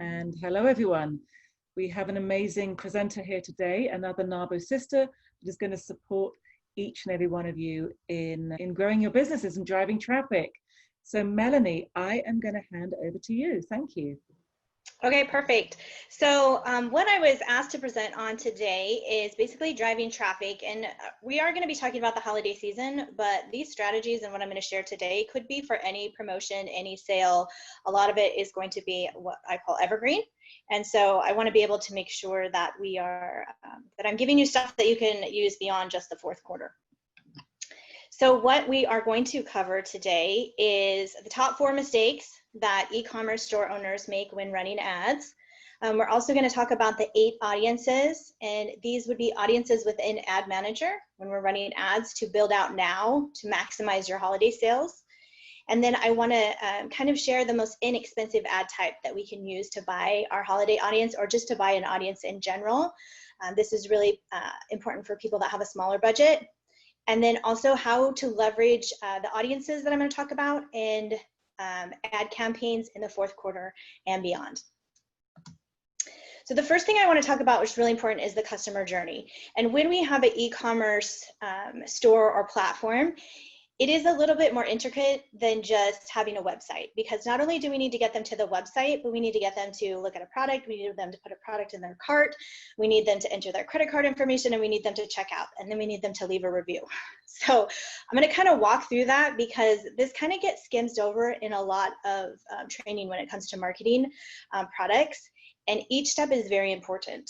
And hello, everyone. We have an amazing presenter here today, another NAWBO sister that is going to support each and every one of you in growing your businesses and driving traffic. So Melanie, I am going to hand over to you. Thank you. Okay, perfect. So what I was asked to present on today is basically driving traffic, and we are going to be talking about the holiday season, but these strategies and what I'm going to share today could be for any promotion, any sale. A lot of it is going to be what I call evergreen, and so I want to be able to make sure that we are that I'm giving you stuff that you can use beyond just the fourth quarter. So what we are going to cover today is the top 4 mistakes that e-commerce store owners make when running ads. We're also going to talk about the 8 audiences, and these would be audiences within Ad Manager when we're running ads to build out now to maximize your holiday sales. And then I want to kind of share the most inexpensive ad type that we can use to buy our holiday audience or just to buy an audience in general. This is really important for people that have a smaller budget. And then also how to leverage the audiences that I'm going to talk about and ad campaigns in the fourth quarter and beyond. So the first thing I want to talk about, which is really important, is the customer journey. And when we have an e-commerce store or platform, it is a little bit more intricate than just having a website, because not only do we need to get them to the website, but we need to get them to look at a product, we need them to put a product in their cart, we need them to enter their credit card information, and we need them to check out, and then we need them to leave a review. So I'm going to kind of walk through that because this kind of gets skimmed over in a lot of training when it comes to marketing products, and each step is very important.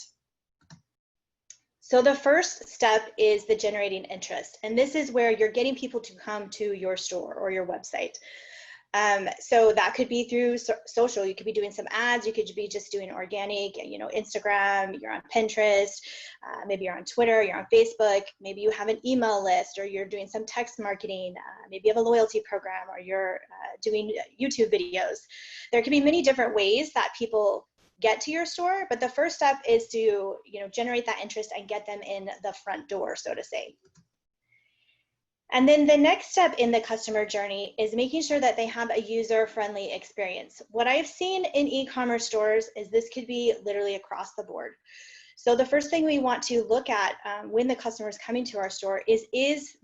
So the first step is the generating interest, and this is where you're getting people to come to your store or your website. So that could be through social. You could be doing some ads, you could be just doing organic, Instagram, you're on Pinterest, maybe you're on Twitter, you're on Facebook, maybe you have an email list, or you're doing some text marketing, maybe you have a loyalty program, or you're doing YouTube videos. There could be many different ways that people get to your store, but the first step is to generate that interest and get them in the front door, so to say. And then the next step in the customer journey is making sure that they have a user-friendly experience. What I've seen in e-commerce stores is this could be literally across the board. So the first thing we want to look at when the customer is coming to our store is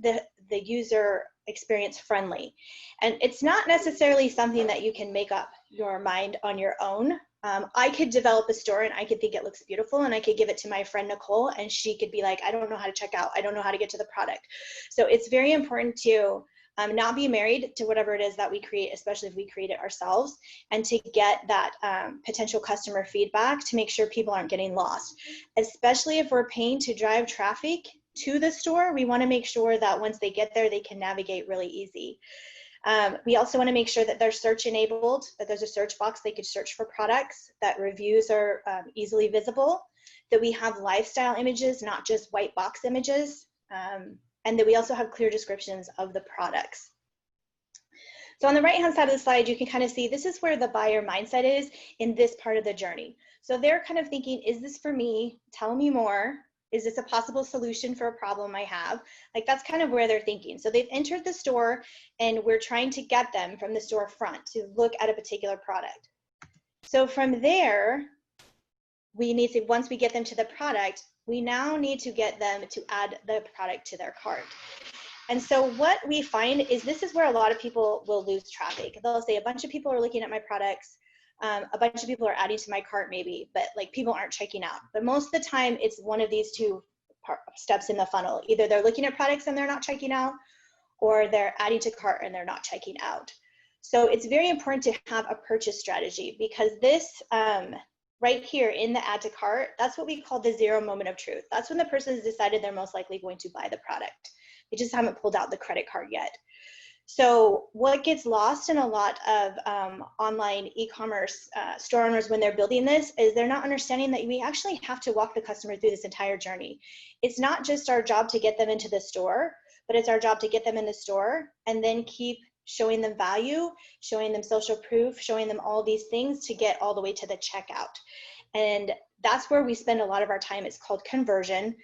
the user experience friendly? And it's not necessarily something that you can make up your mind on your own. I could develop a store and I could think it looks beautiful and I could give it to my friend Nicole and she could be like, I don't know how to check out. I don't know how to get to the product. So it's very important to not be married to whatever it is that we create, especially if we create it ourselves, and to get that potential customer feedback to make sure people aren't getting lost. Especially if we're paying to drive traffic to the store, we want to make sure that once they get there, they can navigate really easy. We also want to make sure that they're search enabled, that there's a search box they could search for products, that reviews are easily visible, that we have lifestyle images, not just white box images, and that we also have clear descriptions of the products. So on the right hand side of the slide, you can kind of see this is where the buyer mindset is in this part of the journey. So they're kind of thinking, is this for me? Tell me more. Is this a possible solution for a problem I have? Like that's kind of where they're thinking. So they've entered the store and we're trying to get them from the store front to look at a particular product. So from there, we need to, once we get them to the product, we now need to get them to add the product to their cart. And so what we find is this is where a lot of people will lose traffic. They'll say a bunch of people are looking at my products, a bunch of people are adding to my cart maybe, but like people aren't checking out. But most of the time it's one of these 2 steps in the funnel. Either they're looking at products and they're not checking out, or they're adding to cart and they're not checking out. So it's very important to have a purchase strategy, because this right here in the add to cart, that's what we call the 0 moment of truth. That's when the person has decided they're most likely going to buy the product. They just haven't pulled out the credit card yet. So what gets lost in a lot of online e-commerce store owners when they're building this is they're not understanding that we actually have to walk the customer through this entire journey. It's not just our job to get them into the store, but it's our job to get them in the store and then keep showing them value, showing them social proof, showing them all these things to get all the way to the checkout. And that's where we spend a lot of our time. It's called conversion.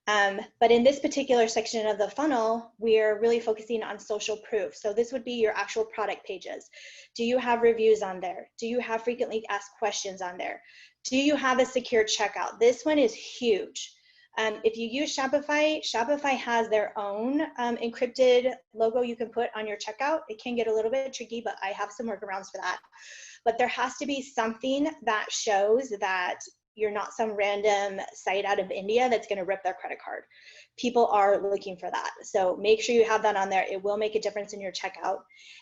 But in this particular section of the funnel, we're really focusing on social proof. So this would be your actual product pages. Do you have reviews on there? Do you have frequently asked questions on there? Do you have a secure checkout? This one is huge. If you use Shopify, Shopify has their own encrypted logo you can put on your checkout. It can get a little bit tricky, but I have some workarounds for that. But there has to be something that shows that you're not some random site out of India that's going to rip their credit card. People are looking for that. So make sure you have that on there. It will make a difference in your checkout.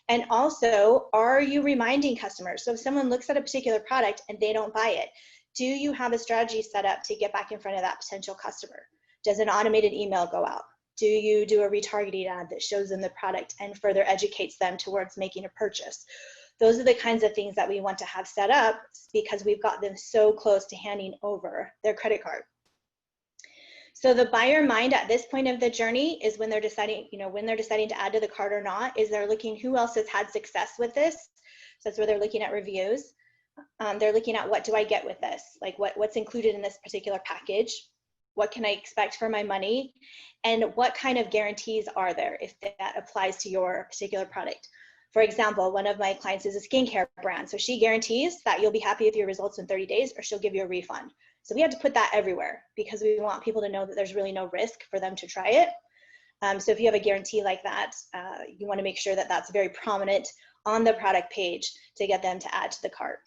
And also, are you reminding customers? So if someone looks at a particular product and they don't buy it, do you have a strategy set up to get back in front of that potential customer? Does an automated email go out? Do you do a retargeting ad that shows them the product and further educates them towards making a purchase? Those are the kinds of things that we want to have set up because we've got them so close to handing over their credit card. So the buyer mind at this point of the journey is when they're deciding, when they're deciding to add to the cart or not, is they're looking who else has had success with this. So that's where they're looking at reviews. They're looking at what do I get with this? Like what's included in this particular package? What can I expect for my money? And what kind of guarantees are there if that applies to your particular product? For example, one of my clients is a skincare brand. So she guarantees that you'll be happy with your results in 30 days or she'll give you a refund. So we have to put that everywhere because we want people to know that there's really no risk for them to try it. So if you have a guarantee like that, you want to make sure that that's very prominent on the product page to get them to add to the cart.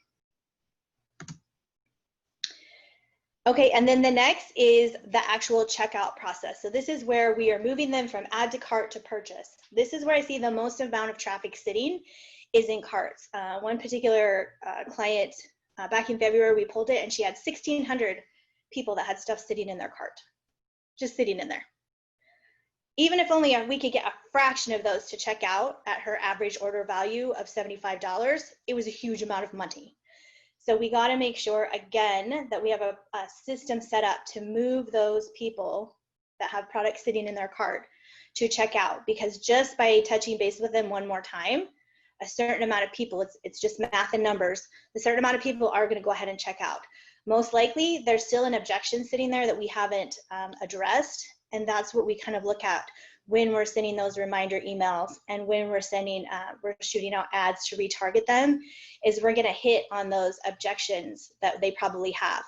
Okay, and then the next is the actual checkout process. So this is where we are moving them from add to cart to purchase. This is where I see the most amount of traffic sitting is in carts. One particular client, back in February, we pulled it and she had 1,600 people that had stuff sitting in their cart, just sitting in there. Even if only we could get a fraction of those to check out at her average order value of $75, it was a huge amount of money. So we got to make sure, again, that we have a system set up to move those people that have products sitting in their cart to check out, because just by touching base with them one more time, a certain amount of people, it's just math and numbers, a certain amount of people are going to go ahead and check out. Most likely, there's still an objection sitting there that we haven't addressed, and that's what we kind of look at when we're sending those reminder emails and when we're sending, we're shooting out ads to retarget them, is we're gonna hit on those objections that they probably have.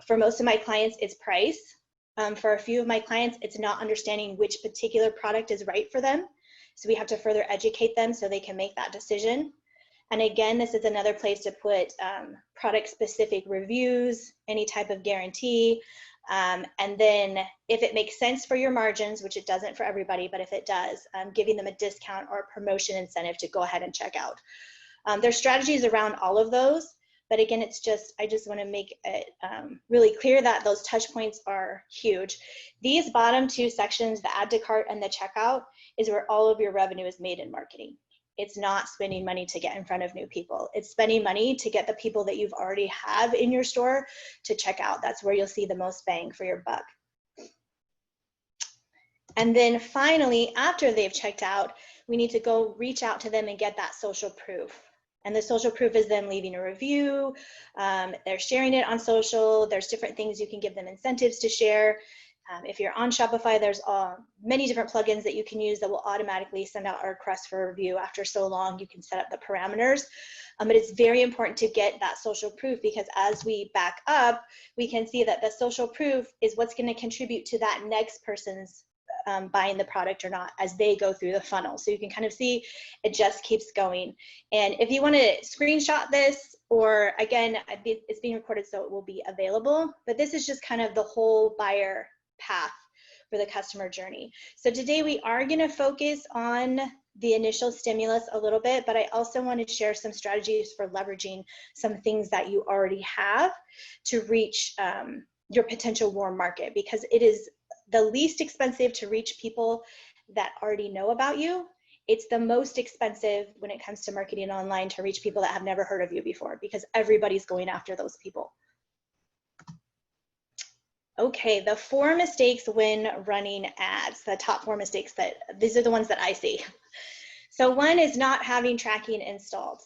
For most of my clients, it's price. For a few of my clients, it's not understanding which particular product is right for them. So we have to further educate them so they can make that decision. And again, this is another place to put product-specific reviews, any type of guarantee, and then if it makes sense for your margins, which it doesn't for everybody, but if it does, giving them a discount or a promotion incentive to go ahead and check out. There's strategies around all of those, but again, I just want to make it really clear that those touch points are huge. These bottom two sections, the add to cart and the checkout, is where all of your revenue is made in marketing. It's not spending money to get in front of new people. It's spending money to get the people that you've already have in your store to check out. That's where you'll see the most bang for your buck. And then finally, after they've checked out, we need to go reach out to them and get that social proof. And the social proof is them leaving a review, they're sharing it on social, there's different things you can give them incentives to share. If you're on Shopify, there's many different plugins that you can use that will automatically send out a request for a review. After so long, you can set up the parameters. But it's very important to get that social proof, because as we back up, we can see that the social proof is what's going to contribute to that next person's buying the product or not as they go through the funnel. So you can kind of see it just keeps going. And if you want to screenshot this, or again, it's being recorded so it will be available, but this is just kind of the whole buyer path for the customer journey. So today we are going to focus on the initial stimulus a little bit, but I also want to share some strategies for leveraging some things that you already have to reach your potential warm market, because it is the least expensive to reach people that already know about you. It's the most expensive when it comes to marketing online to reach people that have never heard of you before, because everybody's going after those people. Okay, the 4 mistakes when running ads, the top 4 mistakes these are the ones that I see. So one is not having tracking installed.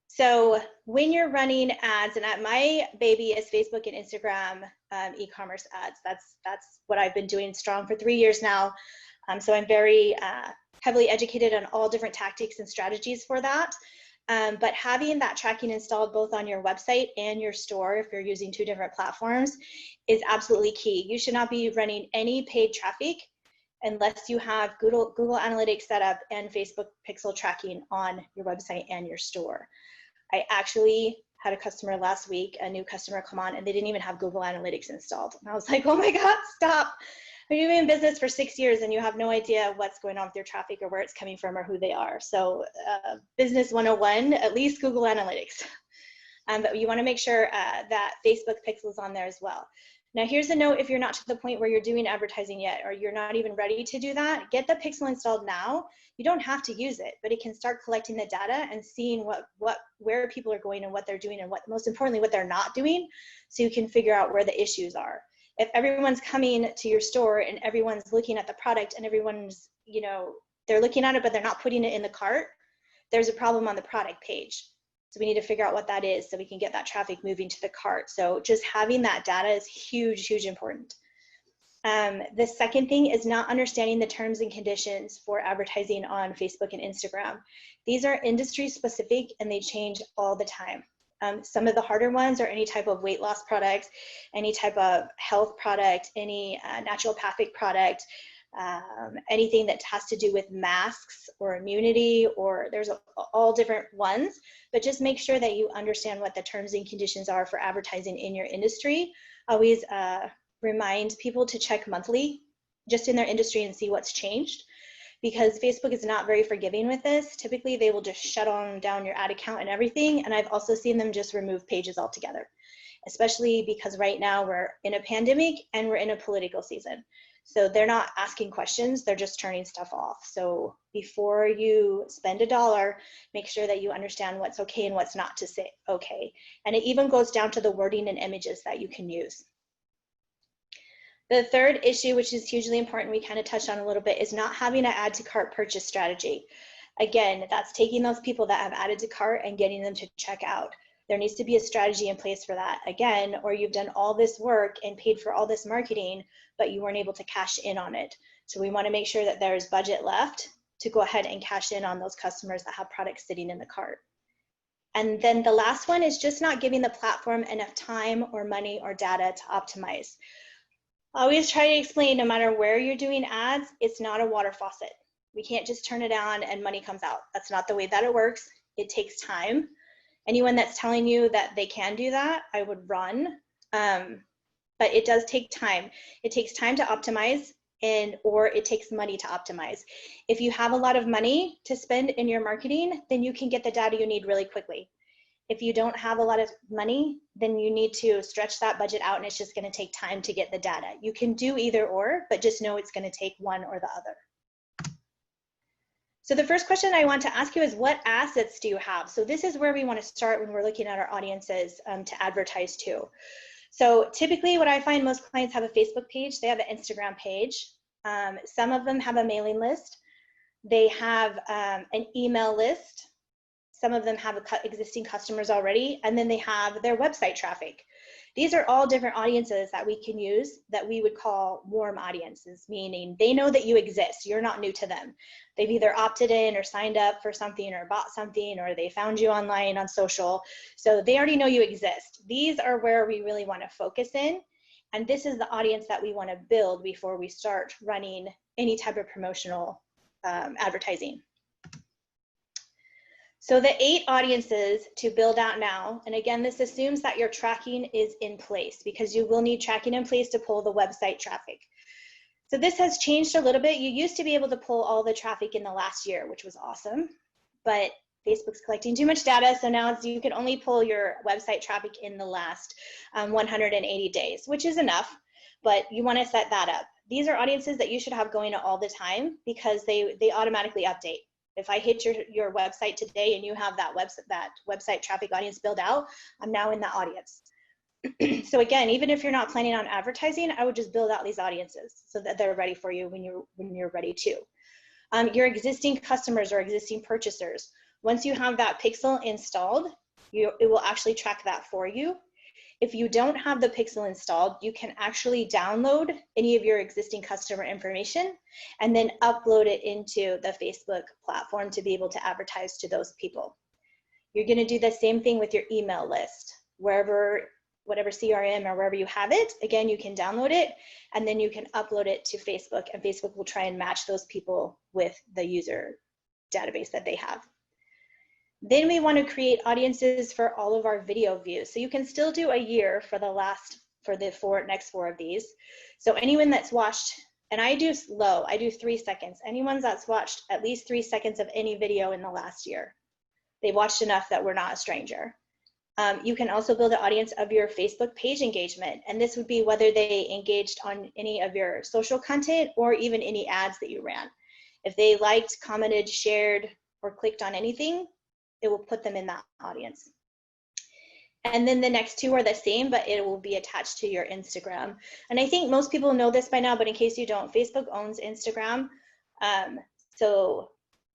So when you're running ads, and my baby is Facebook and Instagram e-commerce ads. That's what I've been doing strong for 3 years now. So I'm very heavily educated on all different tactics and strategies for that. But having that tracking installed both on your website and your store, if you're using 2 different platforms, is absolutely key. You should not be running any paid traffic unless you have Google Analytics set up and Facebook pixel tracking on your website and your store. I actually had a customer last week, a new customer come on, and they didn't even have Google Analytics installed. And I was like, oh my God, stop. You've been in business for 6 years and you have no idea what's going on with your traffic or where it's coming from or who they are. So business 101, at least Google Analytics. But you want to make sure that Facebook pixel is on there as well. Now here's a note: if you're not to the point where you're doing advertising yet, or you're not even ready to do that, get the pixel installed now. You don't have to use it, but it can start collecting the data and seeing where people are going and what they're doing, and most importantly, what they're not doing, so you can figure out where the issues are. If everyone's coming to your store and everyone's looking at the product and everyone's, they're looking at it, but they're not putting it in the cart, there's a problem on the product page. So we need to figure out what that is so we can get that traffic moving to the cart. So just having that data is huge, huge important. The second thing is not understanding the terms and conditions for advertising on Facebook and Instagram. These are industry specific and they change all the time. Some of the harder ones are any type of weight loss product, any type of health product, any naturopathic product, anything that has to do with masks or immunity, or there's all different ones, but just make sure that you understand what the terms and conditions are for advertising in your industry. Always remind people to check monthly just in their industry and see what's changed, because Facebook is not very forgiving with this. Typically they will just shut down your ad account and everything, and I've also seen them just remove pages altogether, especially because right now we're in a pandemic and we're in a political season. So they're not asking questions, they're just turning stuff off. So before you spend $1, make sure that you understand what's okay and what's not to say okay. And it even goes down to the wording and images that you can use. The third issue, which is hugely important, we kind of touched on a little bit, is not having an add to cart purchase strategy. Again, that's taking those people that have added to cart and getting them to check out. There needs to be a strategy in place for that. Again, or you've done all this work and paid for all this marketing, but you weren't able to cash in on it. So we want to make sure that there's budget left to go ahead and cash in on those customers that have products sitting in the cart. And then the last one is just not giving the platform enough time or money or data to optimize. I always try to explain, no matter where you're doing ads, it's not a water faucet. We can't just turn it on and money comes out. That's not the way that it works. It takes time. Anyone that's telling you that they can do that, I would run. But it does take time. It takes time to optimize, or it takes money to optimize. If you have a lot of money to spend in your marketing, then you can get the data you need really quickly. If you don't have a lot of money, then you need to stretch that budget out, and it's just going to take time to get the data. You can do either or, but just know it's going to take one or the other. So the first question I want to ask you is, what assets do you have? So this is where we want to start when we're looking at our audiences to advertise to. So typically what I find, most clients have a Facebook page, they have an Instagram page. Some of them have a mailing list. They have an email list. Some of them have existing customers already, and then they have their website traffic. These are all different audiences that we can use that we would call warm audiences, meaning they know that you exist. You're not new to them. They've either opted in or signed up for something or bought something, or they found you online on social. So they already know you exist. These are where we really want to focus in. And this is the audience that we want to build before we start running any type of promotional advertising. So the 8 audiences to build out now, and again, this assumes that your tracking is in place, because you will need tracking in place to pull the website traffic. So this has changed a little bit. You used to be able to pull all the traffic in the last year, which was awesome, but Facebook's collecting too much data, so now you can only pull your website traffic in the last 180 days, which is enough, but you want to set that up. These are audiences that you should have going all the time, because they automatically update. If I hit your website today and you have that website traffic audience build out, I'm now in that audience. So again, even if you're not planning on advertising, I would just build out these audiences so that they're ready for you when you're ready to. Your existing customers or existing purchasers, once you have that pixel installed, it will actually track that for you. If you don't have the pixel installed, you can actually download any of your existing customer information and then upload it into the Facebook platform to be able to advertise to those people. You're going to do the same thing with your email list, whatever CRM or wherever you have it. Again, you can download it and then you can upload it to Facebook, and Facebook will try and match those people with the user database that they have. Then we want to create audiences for all of our video views. So you can still do a year for the next four of these. So anyone that's watched, and I do slow, I do 3 seconds. Anyone that's watched at least 3 seconds of any video in the last year, they've watched enough that we're not a stranger. You can also build an audience of your Facebook page engagement. And this would be whether they engaged on any of your social content or even any ads that you ran. If they liked, commented, shared, or clicked on anything, it will put them in that audience. And then the next two are the same, but it will be attached to your Instagram. And I think most people know this by now, but in case you don't, Facebook owns Instagram. So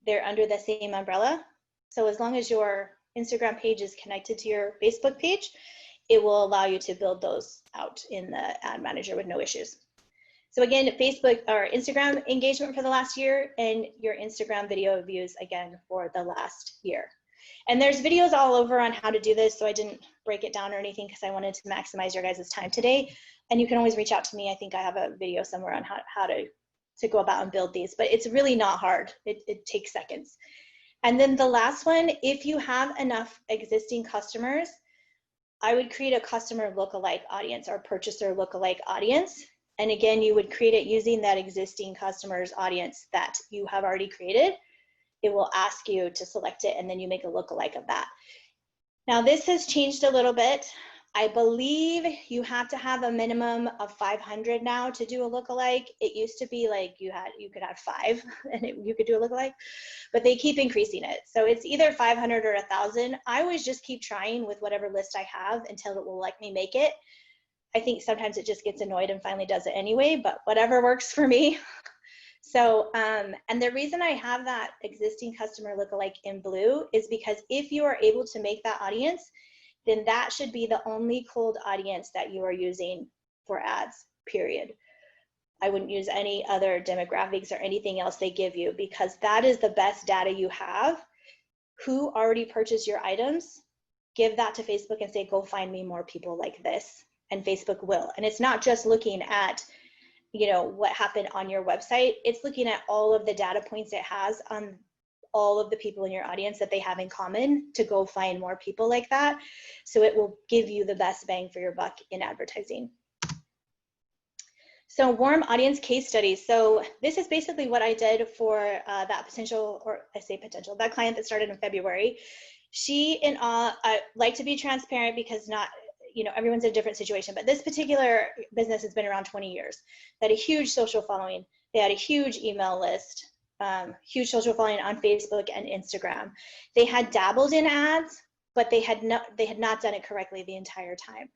they're under the same umbrella. So as long as your Instagram page is connected to your Facebook page, it will allow you to build those out in the ad manager with no issues. So again, Facebook or Instagram engagement for the last year, and your Instagram video views again for the last year. And there's videos all over on how to do this, so I didn't break it down or anything because I wanted to maximize your guys' time today. And you can always reach out to me. I think I have a video somewhere on how to go about and build these, but it's really not hard. It takes seconds. And then the last one, if you have enough existing customers, I would create a customer lookalike audience or purchaser lookalike audience. And again, you would create it using that existing customer's audience that you have already created. It will ask you to select it, and then you make a lookalike of that. Now, this has changed a little bit. I believe you have to have a minimum of 500 now to do a lookalike. It used to be like you could have 5 and you could do a lookalike, but they keep increasing it. So it's either 500 or 1,000. I always just keep trying with whatever list I have until it will let me make it. I think sometimes it just gets annoyed and finally does it anyway, but whatever works for me. So, and the reason I have that existing customer lookalike in blue is because if you are able to make that audience, then that should be the only cold audience that you are using for ads, period. I wouldn't use any other demographics or anything else they give you, because that is the best data you have. Who already purchased your items, give that to Facebook and say, go find me more people like this, and Facebook will. And it's not just looking at what happened on your website, it's looking at all of the data points it has on all of the people in your audience that they have in common to go find more people like that. So it will give you the best bang for your buck in advertising. So warm audience case studies. So this is basically what I did for that that client that started in February. She and I like to be transparent because everyone's in a different situation, but this particular business has been around 20 years. They had a huge social following. They had a huge email list, huge social following on Facebook and Instagram. They had dabbled in ads, but they had not done it correctly the entire time.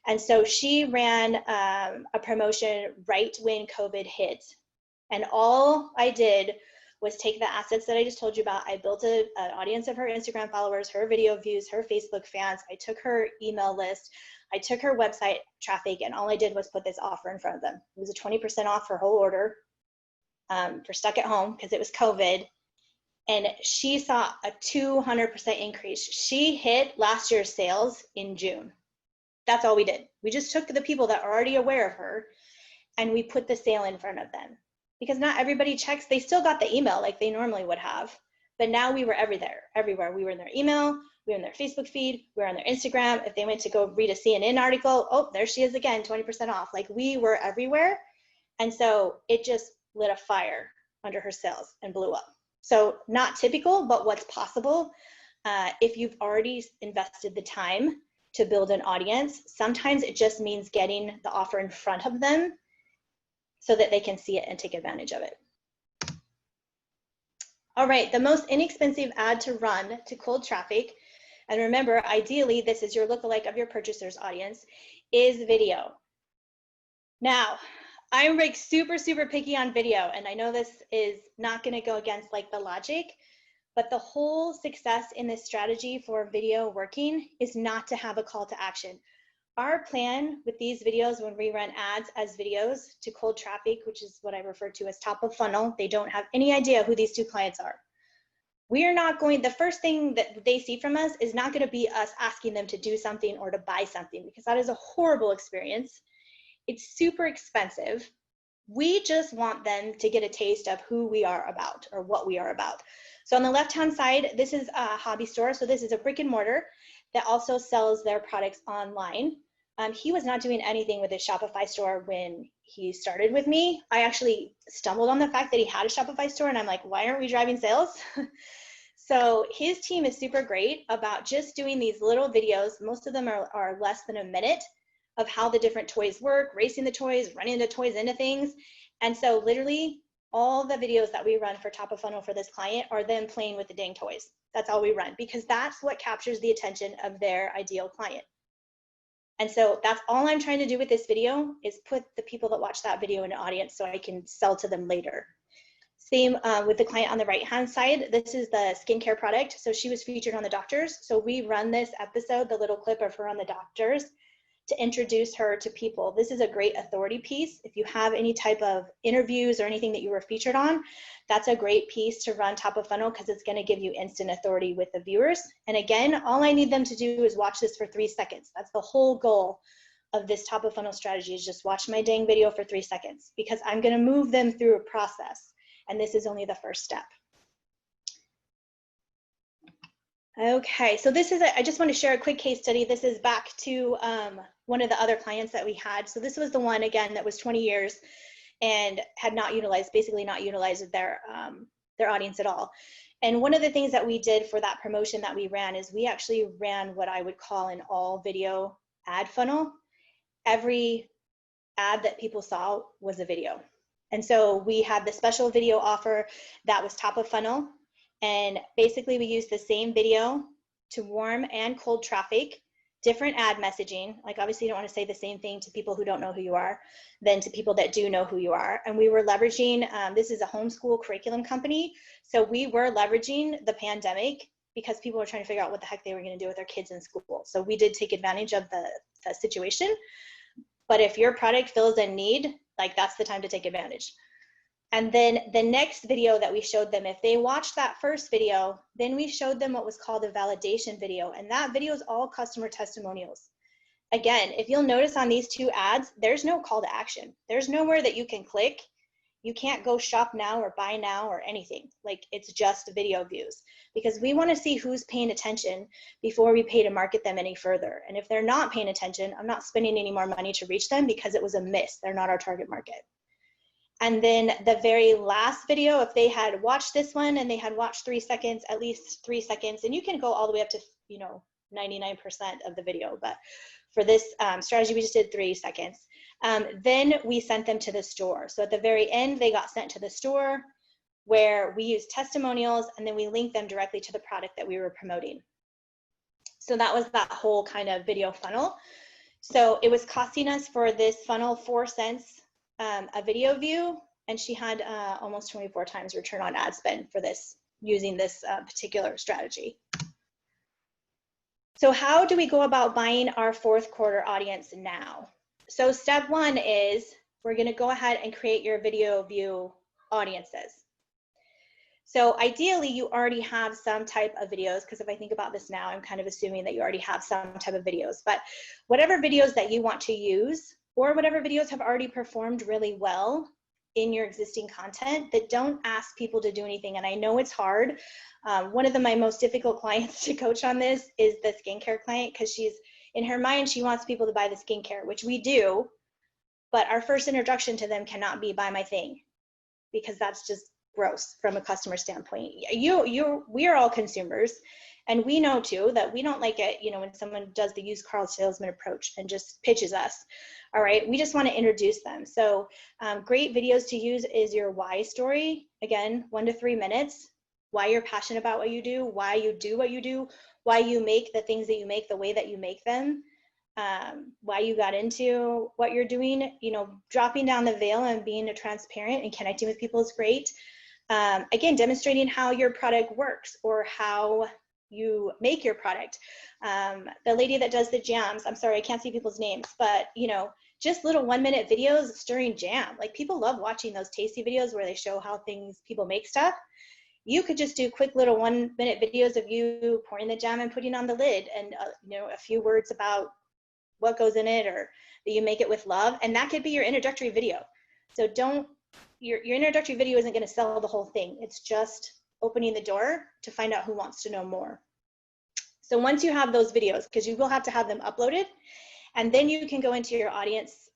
And so she ran a promotion right when COVID hit. And all I did was take the assets that I just told you about. I built an audience of her Instagram followers, her video views, her Facebook fans. I took her email list. I took her website traffic, and all I did was put this offer in front of them. It was a 20% off her whole order for stuck at home because it was COVID. And she saw a 200% increase. She hit last year's sales in June. That's all we did. We just took the people that are already aware of her and we put the sale in front of them. Because not everybody checks. They still got the email like they normally would have, but now we were everywhere. We were in their email, we were in their Facebook feed, we were on their Instagram. If they went to go read a CNN article, oh, there she is again, 20% off. Like, we were everywhere. And so it just lit a fire under her sales and blew up. So not typical, but what's possible. If you've already invested the time to build an audience, sometimes it just means getting the offer in front of them so that they can see it and take advantage of it. All right, the most inexpensive ad to run to cold traffic, and remember, ideally, this is your lookalike of your purchaser's audience, is video. Now, I'm like super picky on video, and I know this is not gonna go against like the logic, but the whole success in this strategy for video working is not to have a call to action. Our plan with these videos, when we run ads as videos to cold traffic, which is what I refer to as top of funnel, they don't have any idea who these 2 clients are. We are not going, the first thing that they see from us is not going to be us asking them to do something or to buy something, because that is a horrible experience. It's super expensive. We just want them to get a taste of who we are about or what we are about. So on the left-hand side, this is a hobby store. So this is a brick and mortar that also sells their products online. He was not doing anything with his Shopify store when he started with me. I actually stumbled on the fact that he had a Shopify store, and I'm like, why aren't we driving sales? So his team is super great about just doing these little videos. Most of them are less than a minute of how the different toys work, racing the toys, running the toys into things. And so literally all the videos that we run for top of funnel for this client are them playing with the dang toys. That's all we run, because that's what captures the attention of their ideal client. And so that's all I'm trying to do with this video, is put the people that watch that video in an audience so I can sell to them later. Same with the client on the right-hand side. This is the skincare product. So she was featured on The Doctors. So we run this episode, the little clip of her on The Doctors, to introduce her to people. This is a great authority piece. If you have any type of interviews or anything that you were featured on, that's a great piece to run top of funnel, because it's going to give you instant authority with the viewers. And again, all I need them to do is watch this for 3 seconds. That's the whole goal of this top of funnel strategy, is just watch my dang video for 3 seconds, because I'm going to move them through a process. And this is only the first step. Okay, so this is, I just want to share a quick case study. This is back to one of the other clients that we had. So this was the one, again, that was 20 years and had not utilized, basically not utilized their audience at all. And one of the things that we did for that promotion that we ran is we actually ran what I would call an all video ad funnel. Every ad that people saw was a video. And so we had the special video offer that was top of funnel. And basically we used the same video to warm and cold traffic, different ad messaging. Like obviously you don't want to say the same thing to people who don't know who you are than to people that do know who you are. And we were leveraging, this is a homeschool curriculum company. So we were leveraging the pandemic because people were trying to figure out what the heck they were going to do with their kids in school. So we did take advantage of the situation. But if your product fills a need, like that's the time to take advantage. And then the next video that we showed them, if they watched that first video, then we showed them what was called a validation video. And that video is all customer testimonials. Again, if you'll notice on these 2 ads, there's no call to action. There's nowhere that you can click. You can't go shop now or buy now or anything. Like it's just video views, because we want to see who's paying attention before we pay to market them any further. And if they're not paying attention, I'm not spending any more money to reach them because it was a miss. They're not our target market. And then the very last video, if they had watched this one and they had watched 3 seconds, at least 3 seconds, and you can go all the way up to, 99% of the video. But for this strategy, we just did 3 seconds. Then we sent them to the store. So at the very end, they got sent to the store where we used testimonials, and then we linked them directly to the product that we were promoting. So that was that whole kind of video funnel. So it was costing us for this funnel 4 cents a video view, and she had almost 24 times return on ad spend for this, using this particular strategy. So how do we go about buying our 4th quarter audience now? So step 1 is we're going to go ahead and create your video view audiences. So ideally you already have some type of videos, because if I think about this now, I'm kind of assuming that you already have some type of videos, but whatever videos that you want to use, or whatever videos have already performed really well in your existing content that don't ask people to do anything. And I know it's hard. One of my most difficult clients to coach on this is the skincare client, because she's, in her mind, she wants people to buy the skincare, which we do, but our first introduction to them cannot be buy my thing, because that's just gross from a customer standpoint. We are all consumers, and we know too that we don't like it, when someone does the used car salesman approach and just pitches us. All right, we just want to introduce them. So great videos to use is your why story. Again, 1 to 3 minutes. Why you're passionate about what you do, why you do what you do, why you make the things that you make the way that you make them, why you got into what you're doing. Dropping down the veil and being transparent and connecting with people is great. Again, demonstrating how your product works, or how you make your product. The lady that does the jams, I'm sorry, I can't see people's names, but you know, just little 1-minute videos stirring jam. Like people love watching those tasty videos where they show how people make stuff. You could just do quick little 1-minute videos of you pouring the jam and putting on the lid, and you know, a few words about what goes in it, or that you make it with love, and that could be your introductory video. So your introductory video isn't going to sell the whole thing. It's just opening the door to find out who wants to know more. So once you have those videos, because you will have to have them uploaded, and then you can go into your audience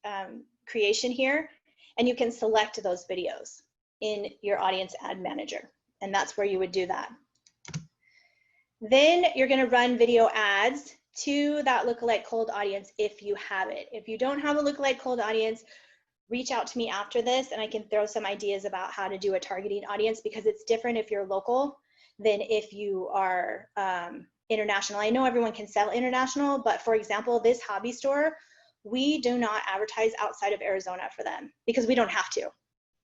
creation here, and you can select those videos in your audience ad manager. And that's where you would do that. Then you're going to run video ads to that lookalike cold audience if you have it. If you don't have a lookalike cold audience, reach out to me after this and I can throw some ideas about how to do a targeting audience, because it's different if you're local than if you are international. I know everyone can sell international, but for example, this hobby store, we do not advertise outside of Arizona for them because we don't have to.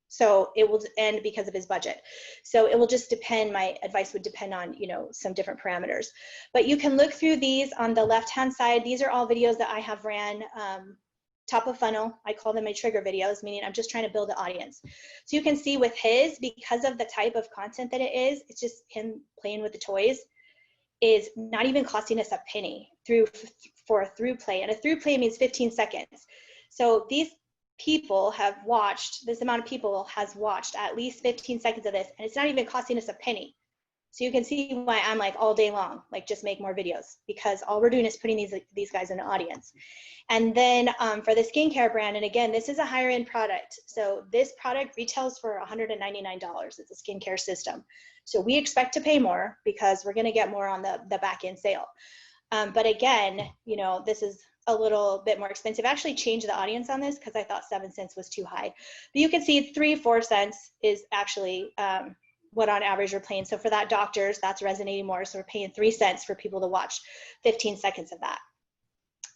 So it will, and because of his budget. So it will just depend, my advice would depend on, you know, some different parameters. But you can look through these on the left-hand side. These are all videos that I have ran top of funnel. I call them my trigger videos, meaning I'm just trying to build an audience. So you can see with his, because of the type of content that it is, it's just him playing with the toys, is not even costing us a penny for a through play. And a through play means 15 seconds. So these people have watched, this amount of people has watched at least 15 seconds of this, and it's not even costing us a penny. So you can see why I'm like all day long, like just make more videos, because all we're doing is putting these guys in the audience. And then for the skincare brand, and again, this is a higher end product. So this product retails for $199. It's a skincare system. So we expect to pay more because we're going to get more on the back end sale. But again, you know, this is a little bit more expensive. I actually changed the audience on this because I thought 7 cents was too high. But you can see 3-4 cents is actually what on average we're paying. So for that doctors, that's resonating more. So we're paying 3 cents for people to watch 15 seconds of that.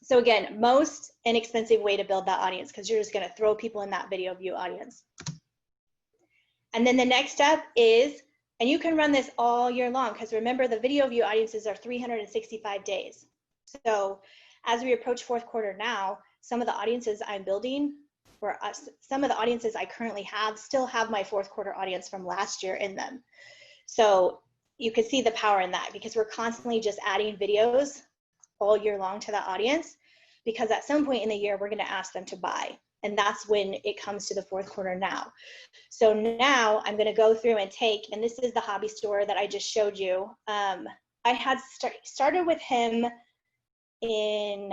So again, most inexpensive way to build that audience, because you're just going to throw people in that video view audience. And then the next step is, and you can run this all year long, because remember the video view audiences are 365 days. So as we approach fourth quarter now, some of the audiences I'm building, or some of the audiences I currently have, still have my fourth quarter audience from last year in them. So you can see the power in that, because we're constantly just adding videos all year long to that audience, because at some point in the year, we're going to ask them to buy. And that's when it comes to the fourth quarter now. So now I'm going to go through and take, and this is the hobby store that I just showed you. I had started with him in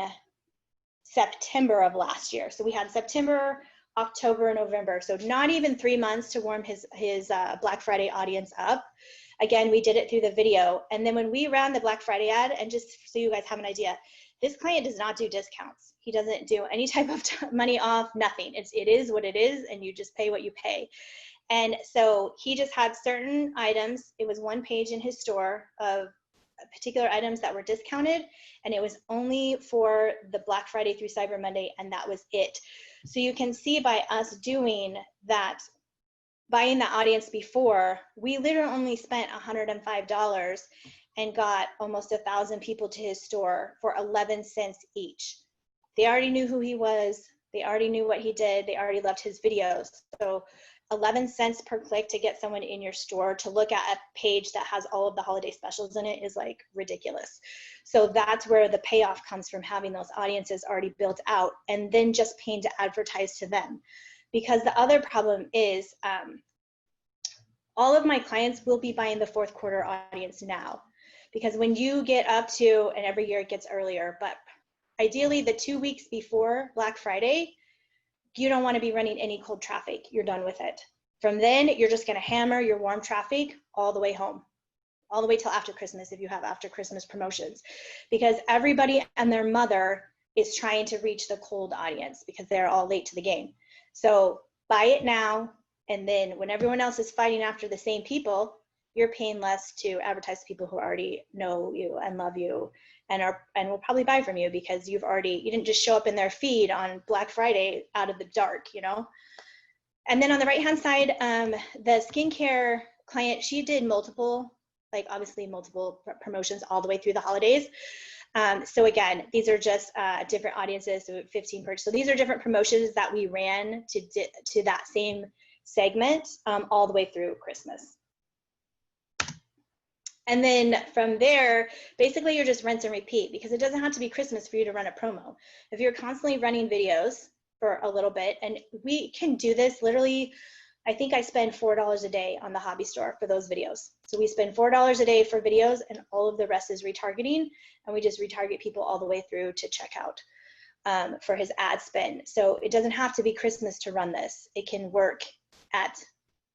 September of last year. So we had September, October, and November. So not even 3 months to warm his Black Friday audience up. Again, we did it through the video. And then when we ran the Black Friday ad, and just so you guys have an idea, this client does not do discounts. He doesn't do any type of money off, nothing. It is what it is, and you just pay what you pay. And so he just had certain items. It was one page in his store of particular items that were discounted, and it was only for the Black Friday through Cyber Monday, and that was it. So you can see by us doing that, buying the audience before, we literally only spent $105 and got almost 1,000 people to his store for 11 cents each. They already knew who he was. They already knew what he did. They already loved his videos. So 11 cents per click to get someone in your store to look at a page that has all of the holiday specials in it is like ridiculous. So that's where the payoff comes from, having those audiences already built out and then just paying to advertise to them. Because the other problem is all of my clients will be buying the fourth quarter audience now. Because when you get up to, and every year it gets earlier, but ideally the 2 weeks before Black Friday, you don't want to be running any cold traffic. You're done with it. From then, you're just going to hammer your warm traffic all the way home, all the way till after Christmas if you have after Christmas promotions, because everybody and their mother is trying to reach the cold audience because they're all late to the game. So buy it now, and then when everyone else is fighting after the same people, you're paying less to advertise to people who already know you and love you and will probably buy from you, because you didn't just show up in their feed on Black Friday out of the dark, you know? And then on the right-hand side, the skincare client, she did multiple like obviously multiple promotions all the way through the holidays. So again, these are just different audiences, so 15 purchase. So these are different promotions that we ran to that same segment all the way through Christmas. And then from there, basically you're just rinse and repeat, because it doesn't have to be Christmas for you to run a promo. If you're constantly running videos for a little bit, and we can do this literally, I think I spend $4 a day on the hobby store for those videos. So we spend $4 a day for videos, and all of the rest is retargeting, and we just retarget people all the way through to checkout for his ad spend. So it doesn't have to be Christmas to run this. It can work at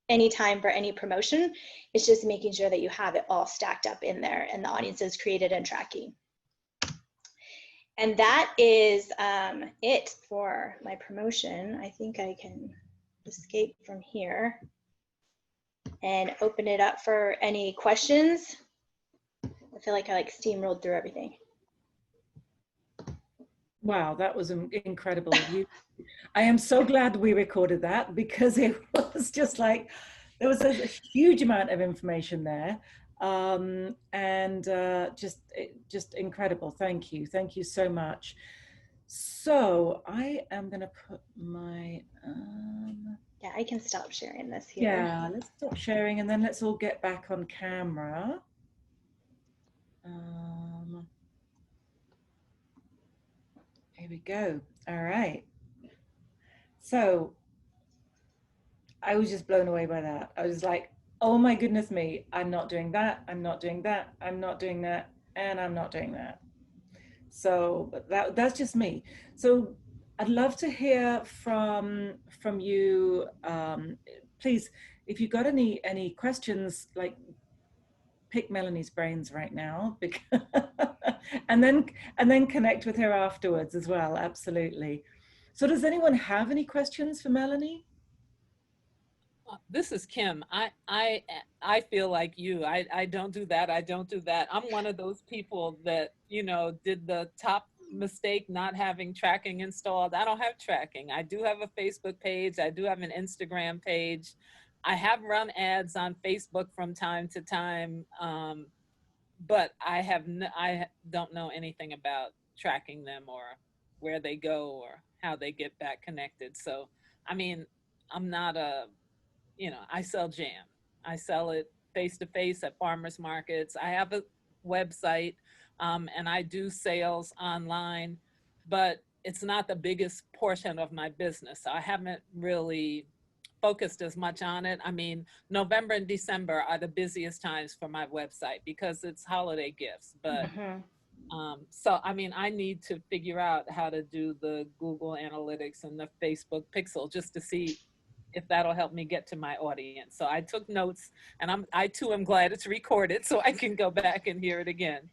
any time for any promotion. It's just making sure that you have it all stacked up in there and the audience is created and tracking. And that is it for my promotion. I think I can escape from here and open it up for any questions. I feel like I steamrolled through everything. Wow, that was incredible. I am so glad we recorded that, because it was just like, there was a huge amount of information there, and just incredible. Thank you so much. So I am going to put my yeah, I can stop sharing this here. Yeah, let's stop sharing, and then let's all get back on camera. Here we go. All right. So I was just blown away by that. I was like, oh my goodness me, I'm not doing that, I'm not doing that, I'm not doing that, and I'm not doing that. So that's just me. So I'd love to hear from you. Please, if you've got any questions, like, pick Melanie's brains right now, because, and then connect with her afterwards as well. Absolutely. So does anyone have any questions for Melanie? This is Kim. I feel like you. I don't do that. I don't do that. I'm one of those people that, did the top mistake not having tracking installed. I don't have tracking. I do have a Facebook page. I do have an Instagram page. I have run ads on Facebook from time to time, but I don't know anything about tracking them or where they go or how they get back connected. So, I mean, I'm not I sell jam. I sell it face to face at farmers markets. I have a website, and I do sales online, but it's not the biggest portion of my business. So I haven't really focused as much on it. I mean, November and December are the busiest times for my website because it's holiday gifts. But so, I mean, I need to figure out how to do the Google Analytics and the Facebook Pixel just to see if that'll help me get to my audience. So I took notes, and I too am glad it's recorded so I can go back and hear it again.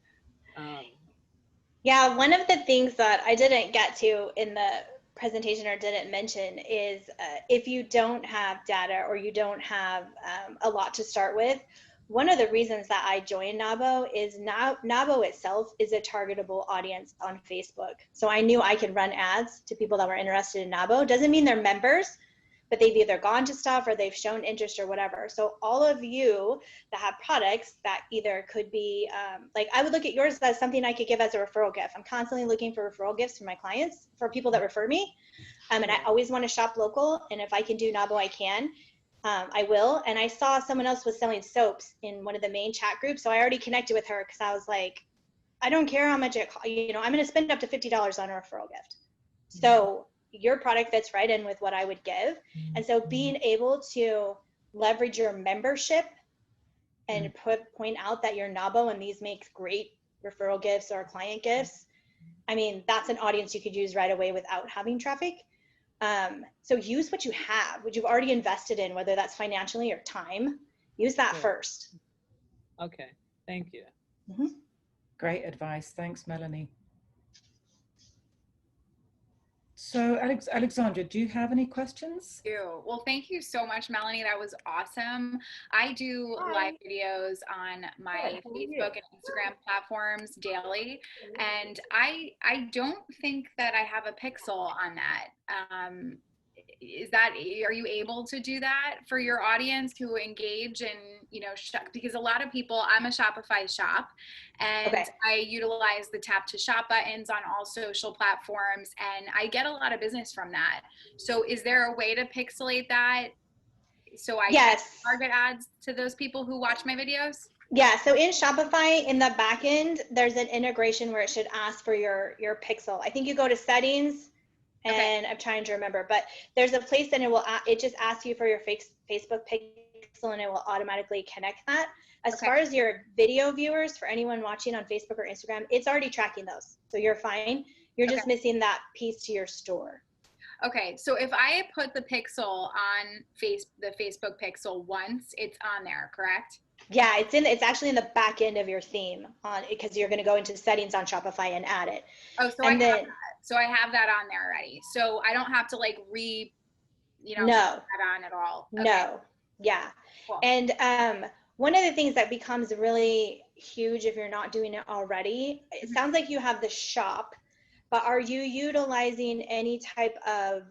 Yeah, one of the things that I didn't get to in the presentation or didn't mention is if you don't have data or you don't have a lot to start with, one of the reasons that I joined NAWBO is NAWBO itself is a targetable audience on Facebook. So I knew I could run ads to people that were interested in NAWBO. Doesn't mean they're members, but they've either gone to stuff or they've shown interest or whatever. So all of you that have products that either could be, like I would look at yours as something I could give as a referral gift. I'm constantly looking for referral gifts for my clients, for people that refer me. And I always want to shop local. And if I can do NAWBO, I can. I will. And I saw someone else was selling soaps in one of the main chat groups. So I already connected with her because I was like, I don't care how much it costs, I'm going to spend up to $50 on a referral gift. So your product fits right in with what I would give. And so being able to leverage your membership and point out that you're NAWBO and these make great referral gifts or client gifts, I mean, that's an audience you could use right away without having traffic. So use what you have, what you've already invested in, whether that's financially or time. Use that first. Okay, thank you. Great advice. Thanks, Melanie. So Alexandra, do you have any questions? Well, thank you so much, Melanie. That was awesome. I do live videos on my Facebook and Instagram platforms daily, and I don't think that I have a pixel on that. are you able to do that for your audience who engage in, you know, because a lot of people, I'm a Shopify shop, and Okay. I utilize the tap to shop buttons on all social platforms, and I get a lot of business from that. So is there a way to pixelate that so I can target ads to those people who watch my videos? Yeah, so in Shopify, in the back end, there's an integration where it should ask for your pixel. I think you go to settings, and I'm trying to remember, but there's a place that it just asks you for your Facebook pixel, and it will automatically connect that. As far as your video viewers, for anyone watching on Facebook or Instagram, it's already tracking those, so you're fine. You're just missing that piece to your store. Okay, so if I put the pixel on the Facebook pixel once, it's on there, correct? Yeah, it's actually in the back end of your theme because you're going to go into settings on Shopify and add it. Oh, so I have that on there already. So I don't have to like put that on at all. Okay. No. Yeah. Cool. And one of the things that becomes really huge if you're not doing it already, it sounds like you have the shop, but are you utilizing any type of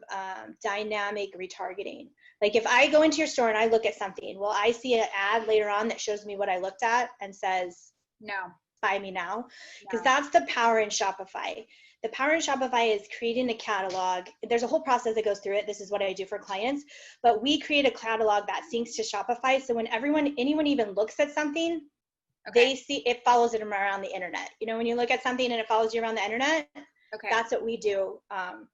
dynamic retargeting? Like if I go into your store and I look at something, will I see an ad later on that shows me what I looked at and says, no, buy me now? Because that's the power in Shopify. The power in Shopify is creating a catalog. There's a whole process that goes through it. This is what I do for clients, but we create a catalog that syncs to Shopify. So when anyone even looks at something, they see it, follows it around the internet. You know, when you look at something and it follows you around the internet, that's what we do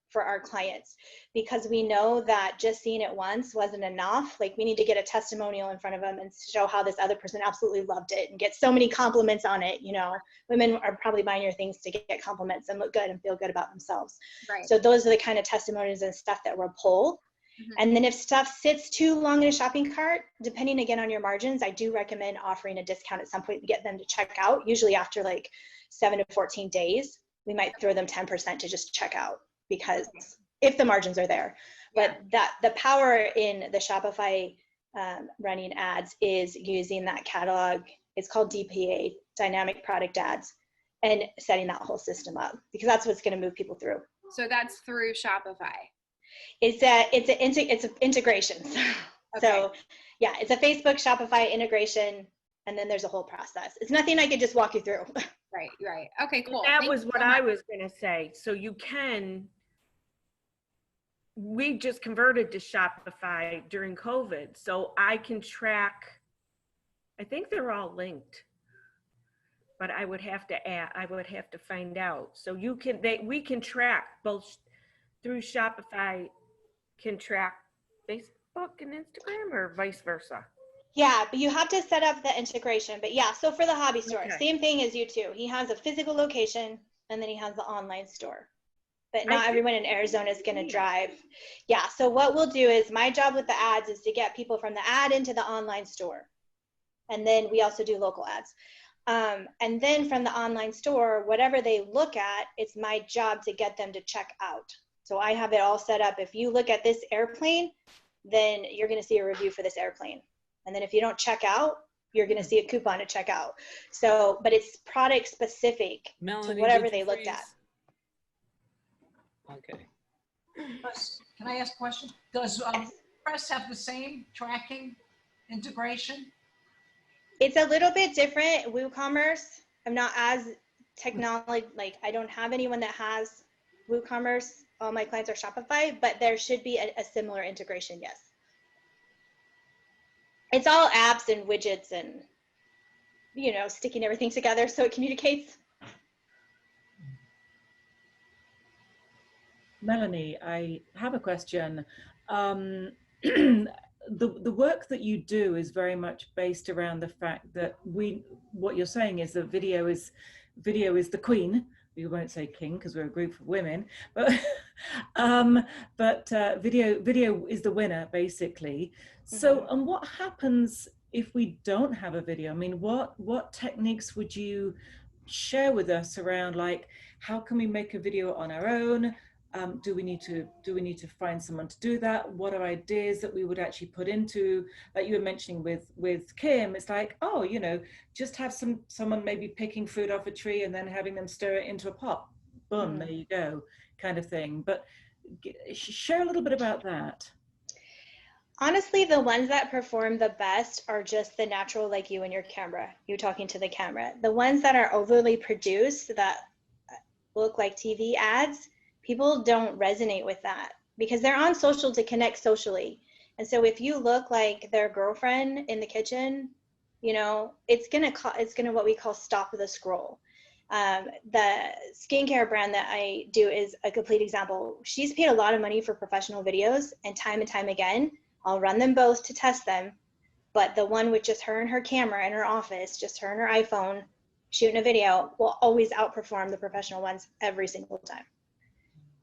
for our clients, because we know that just seeing it once wasn't enough. Like we need to get a testimonial in front of them and show how this other person absolutely loved it and get so many compliments on it. You know, women are probably buying your things to get compliments and look good and feel good about themselves. Right. So those are the kind of testimonials and stuff that we'll pull. Mm-hmm. And then if stuff sits too long in a shopping cart, depending again on your margins, I do recommend offering a discount at some point to get them to check out, usually after like 7 to 14 days. We might throw them 10% to just check out, because if the margins are there. But the power in the Shopify running ads is using that catalog. It's called DPA, Dynamic Product Ads, and setting that whole system up, because that's what's going to move people through. So that's through Shopify. It's an integration. So yeah, it's a Facebook Shopify integration, and then there's a whole process. It's nothing I could just walk you through. Right. Okay, cool. That was what I was going to say. So we just converted to Shopify during COVID, so I can track, I think they're all linked, but I would have to find out. So we can track both through Shopify, can track Facebook and Instagram, or vice versa. Yeah, but you have to set up the integration. But yeah, so for the hobby store, same thing as you too. He has a physical location and then he has the online store. But not everyone in Arizona is going to drive. Yeah, so what we'll do is, my job with the ads is to get people from the ad into the online store. And then we also do local ads. And then from the online store, whatever they look at, it's my job to get them to check out. So I have it all set up. If you look at this airplane, then you're going to see a review for this airplane. And then if you don't check out, you're going to see a coupon to check out. So, but it's product specific to whatever they looked at. Okay. Can I ask a question? Does Press have the same tracking integration? It's a little bit different. WooCommerce, I'm not as technology, like I don't have anyone that has WooCommerce. All my clients are Shopify, but there should be a similar integration, yes. It's all apps and widgets and, you know, sticking everything together so it communicates. Melanie, I have a question. The work that you do is very much based around the fact that what you're saying is that video is the queen. We won't say king because we're a group of women, but video is the winner basically. So, and what happens if we don't have a video? I mean, what techniques would you share with us around, like, how can we make a video on our own? Do we need to find someone to do that? What are ideas that we would actually put into, like you were mentioning with Kim? It's like, oh, you know, just have someone maybe picking fruit off a tree and then having them stir it into a pot. Boom, there you go, kind of thing. But Share a little bit about that. Honestly, the ones that perform the best are just the natural, like you and your camera, you talking to the camera. The ones that are overly produced that look like TV ads, people don't resonate with that because they're on social to connect socially. And so if you look like their girlfriend in the kitchen, you know, it's gonna what we call stop the scroll. The skincare brand that I do is a complete example. She's paid a lot of money for professional videos, and time again, I'll run them both to test them. But the one with just her and her camera in her office, just her and her iPhone shooting a video, will always outperform the professional ones every single time.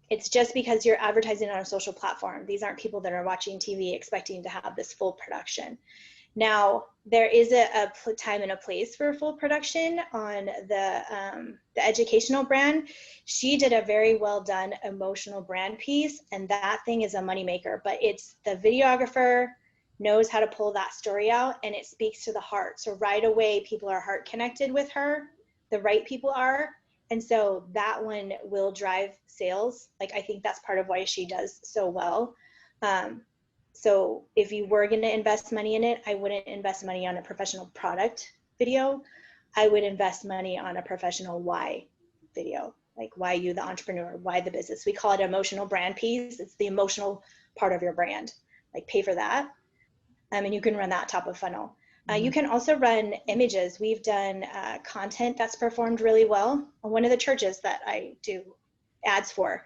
It's just because you're advertising on a social platform. These aren't people that are watching TV expecting to have this full production. Now, there is a time and a place for full production on the educational brand. She did a very well done emotional brand piece, and that thing is a moneymaker. But it's the videographer knows how to pull that story out, and it speaks to the heart. So right away, people are heart connected with her. The right people are. And so that one will drive sales. Like, I think that's part of why she does so well. So if you were going to invest money in it, I wouldn't invest money on a professional product video. I would invest money on a professional why video, like why you, the entrepreneur, why the business. We call it emotional brand piece. It's the emotional part of your brand. Like, pay for that. And you can run that top of funnel. You can also run images. We've done content that's performed really well on one of the churches that I do ads for.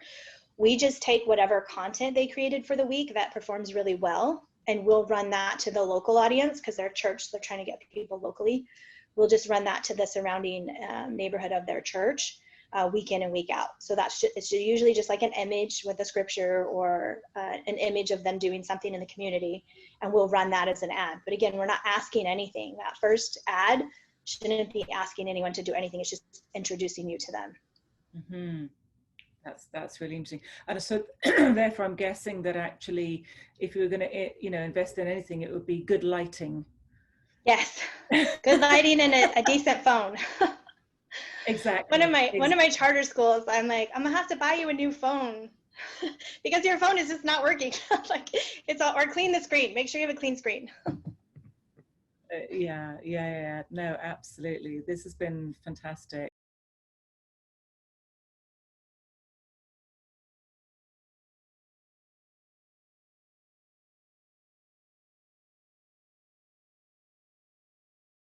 We just take whatever content they created for the week that performs really well, and we'll run that to the local audience because they're church, they're trying to get people locally. We'll just run that to the surrounding neighborhood of their church week in and week out. So it's usually just like an image with a scripture or an image of them doing something in the community, and we'll run that as an ad. But again, we're not asking anything. That first ad shouldn't be asking anyone to do anything. It's just introducing you to them. Mm-hmm. That's really interesting. And so therefore I'm guessing that actually if you were going to, you know, invest in anything, it would be good lighting. Yes, good lighting and a decent phone. Exactly. One of my charter schools, I'm like, I'm gonna have to buy you a new phone because your phone is just not working. Like, it's all, or clean the screen. Make sure you have a clean screen. Yeah. No, absolutely. This has been fantastic.